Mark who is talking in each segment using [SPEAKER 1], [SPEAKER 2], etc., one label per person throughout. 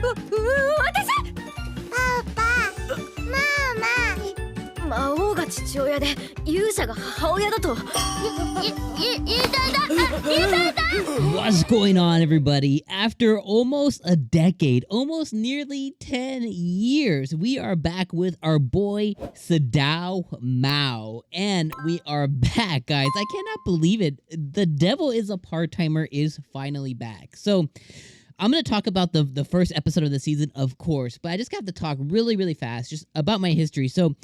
[SPEAKER 1] 私パパママ魔王が父親で勇者が母親だと言いたいだ言いたいだ
[SPEAKER 2] What's going on, everybody? After almost a decade, almost nearly 10 years, we are back with our boy SADOU Mao. And we are back, guys. I cannot believe it. The Devil is a Part-Timer is finally back. So I'm going to talk about the first episode of the season, of course, but I just got to talk really fast just about my history. So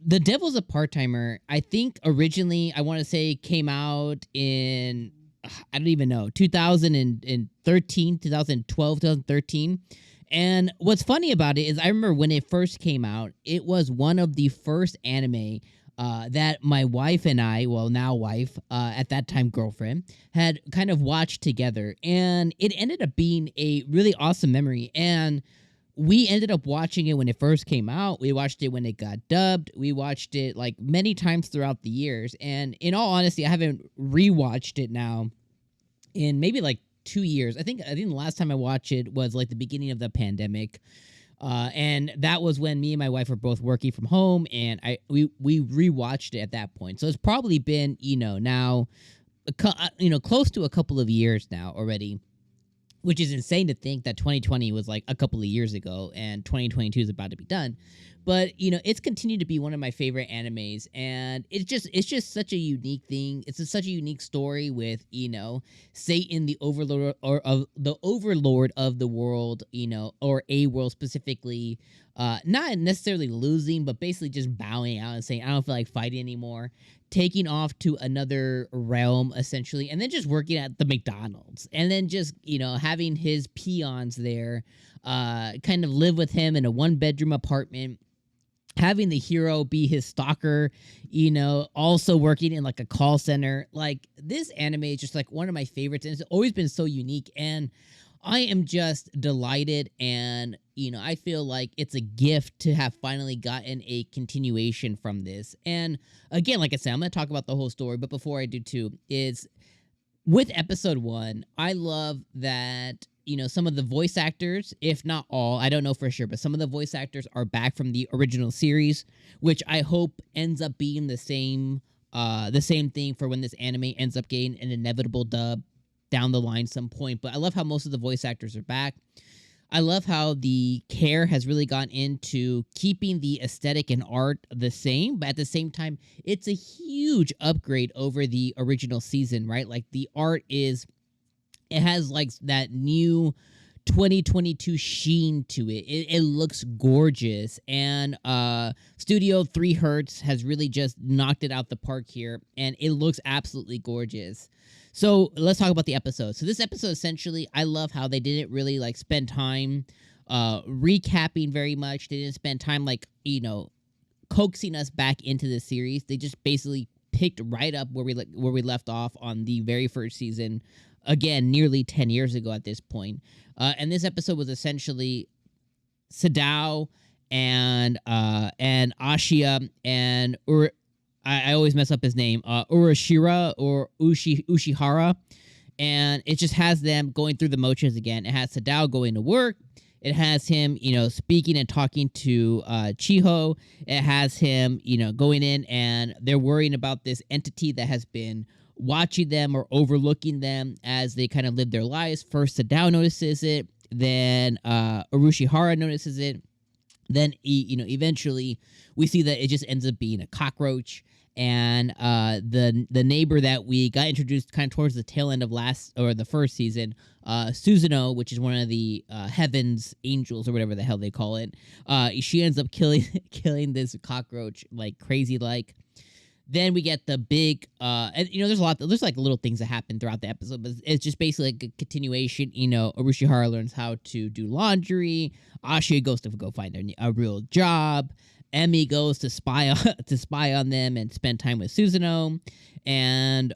[SPEAKER 2] The Devil's a Part-Timer, I think originally, I want to say, came out in, I don't even know, 2013, 2012, 2013. And what's funny about it is I remember when it first came out, it was one of the first anime that my wife and I, well, now wife, at that time girlfriend, had kind of watched together. And it ended up being a really awesome memory. And we ended up watching it when it first came out. We watched it when it got dubbed. We watched it like many times throughout the years. And in all honesty, I haven't rewatched it now in maybe like 2 years. I think the last time I watched it was like the beginning of the pandemic. And that was when me and my wife were both working from home, and we rewatched it at that point. So it's probably been, now, close to a couple of years now already, which is insane to think that 2020 was like a couple of years ago and 2022 is about to be done. But, it's continued to be one of my favorite animes, and it's just such a unique thing. It's such a unique story with, Satan, the overlord of the world, or a world specifically, not necessarily losing, but basically just bowing out and saying, I don't feel like fighting anymore, taking off to another realm, essentially, and then just working at the McDonald's, and then just, having his peons there, kind of live with him in a 1-bedroom apartment, having the hero be his stalker, also working in like a call center. Like, this anime is just like one of my favorites, and it's always been so unique, and I am just delighted, and I feel like it's a gift to have finally gotten a continuation from this. And again, like I said, I'm going to talk about the whole story, but before I do too, is with episode 1, I love that, some of the voice actors, if not all, I don't know for sure, but some of the voice actors are back from the original series, which I hope ends up being the same thing for when this anime ends up getting an inevitable dub down the line some point. But I love how most of the voice actors are back. I love how the care has really gone into keeping the aesthetic and art the same, but at the same time, it's a huge upgrade over the original season, right? Like, the art it has like that new 2022 sheen to it. It looks gorgeous, and Studio 3 Hertz has really just knocked it out the park here, and it looks absolutely gorgeous. So let's talk about the episode. So this episode, essentially, I love how they didn't really like spend time recapping very much. They didn't spend time like, coaxing us back into the series. They just basically picked right up where we left off on the very first season. Again, nearly 10 years ago at this point. And this episode was essentially SADOU and Ashia and I always mess up his name, Urashira or Ushihara, and it just has them going through the motions again. It has SADOU going to work. It has him, speaking and talking to Chiho. It has him, going in, and they're worrying about this entity that has been watching them or overlooking them as they kind of live their lives. First, SADOU notices it, then Urushihara notices it, then eventually we see that it just ends up being a cockroach. And the neighbor that we got introduced kind of towards the tail end of the first season, Suzuno, which is one of the heaven's angels or whatever the hell they call it, she ends up killing this cockroach like crazy like. Then we get the big, and there's like little things that happen throughout the episode, but it's just basically like a continuation. Urushihara learns how to do laundry. Ashia goes to go find a real job. Emi goes to spy on them and spend time with Suzuno. And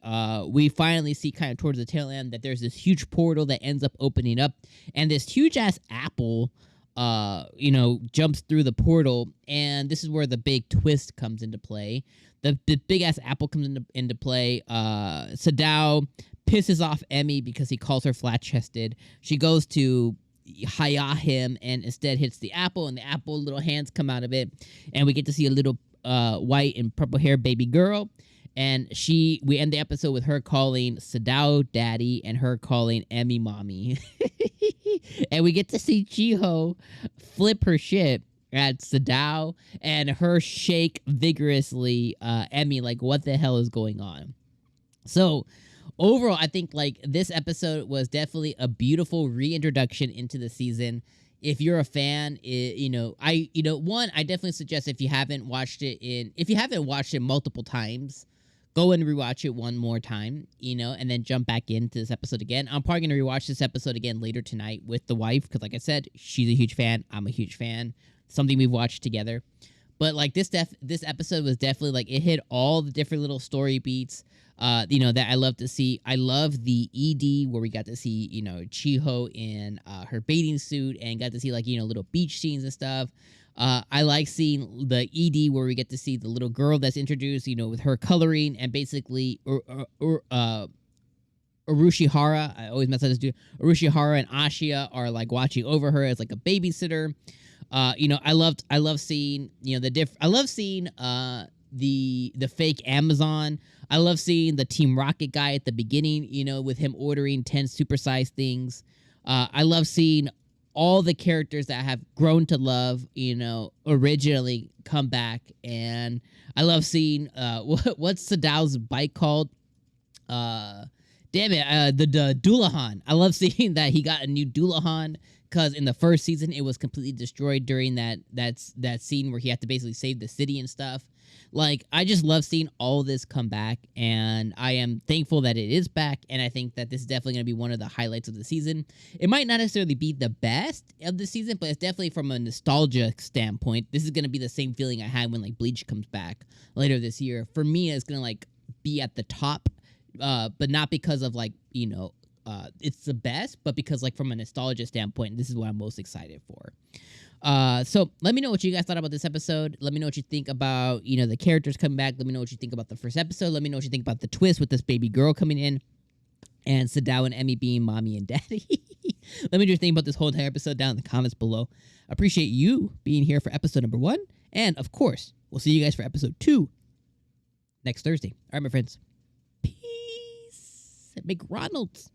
[SPEAKER 2] we finally see kind of towards the tail end that there's this huge portal that ends up opening up, and this huge ass apple jumps through the portal, and this is where the big twist comes into play. The big ass apple comes into play. SADOU pisses off Emi because he calls her flat chested. She goes to hiya him and instead hits the apple, and the apple little hands come out of it, and we get to see a little white and purple hair baby girl. And we end the episode with her calling SADOU daddy and her calling Emmy mommy. And we get to see 𝐒𝐻𝐻 flip her shit at SADOU and her shake vigorously Emmy, like, what the hell is going on? So overall, I think like this episode was definitely a beautiful reintroduction into the season. If you're a fan, I definitely suggest if you haven't watched it multiple times, go and rewatch it one more time, and then jump back into this episode again. I'm probably gonna rewatch this episode again later tonight with the wife, because like I said, she's a huge fan. I'm a huge fan. Something we've watched together. But like this episode was definitely like, it hit all the different little story beats, that I love to see. I love the ED where we got to see, 𝐒𝐻𝐻 in her bathing suit and got to see like, little beach scenes and stuff. I like seeing the ED where we get to see the little girl that's introduced, with her coloring, and basically Urushihara, I always mess up this dude. Urushihara and Ashia are like watching over her as like a babysitter. I love seeing, I love seeing the fake Amazon. I love seeing the Team Rocket guy at the beginning, with him ordering 10 supersized things. I love seeing all the characters that I have grown to love, originally come back. And I love seeing, what's SADOU's bike called? The Doulahan. I love seeing that he got a new Doulahan, because in the first season it was completely destroyed during that scene where he had to basically save the city and stuff. Like, I just love seeing all this come back, and I am thankful that it is back, and I think that this is definitely going to be one of the highlights of the season. It might not necessarily be the best of the season, but it's definitely from a nostalgia standpoint. This is going to be the same feeling I had when like Bleach comes back later this year. For me, it's going to like be at the top, but not because of like, it's the best, but because like from a nostalgia standpoint, this is what I'm most excited for. So let me know what you guys thought about this episode. Let me know what you think about, the characters coming back. Let me know what you think about the first episode. Let me know what you think about the twist with this baby girl coming in and SADOU and Emmy being mommy and daddy. Let me know what you think about this whole entire episode down in the comments below. I appreciate you being here for episode number 1. And of course, we'll see you guys for episode 2 next Thursday. All right, my friends. Peace. McRonald's.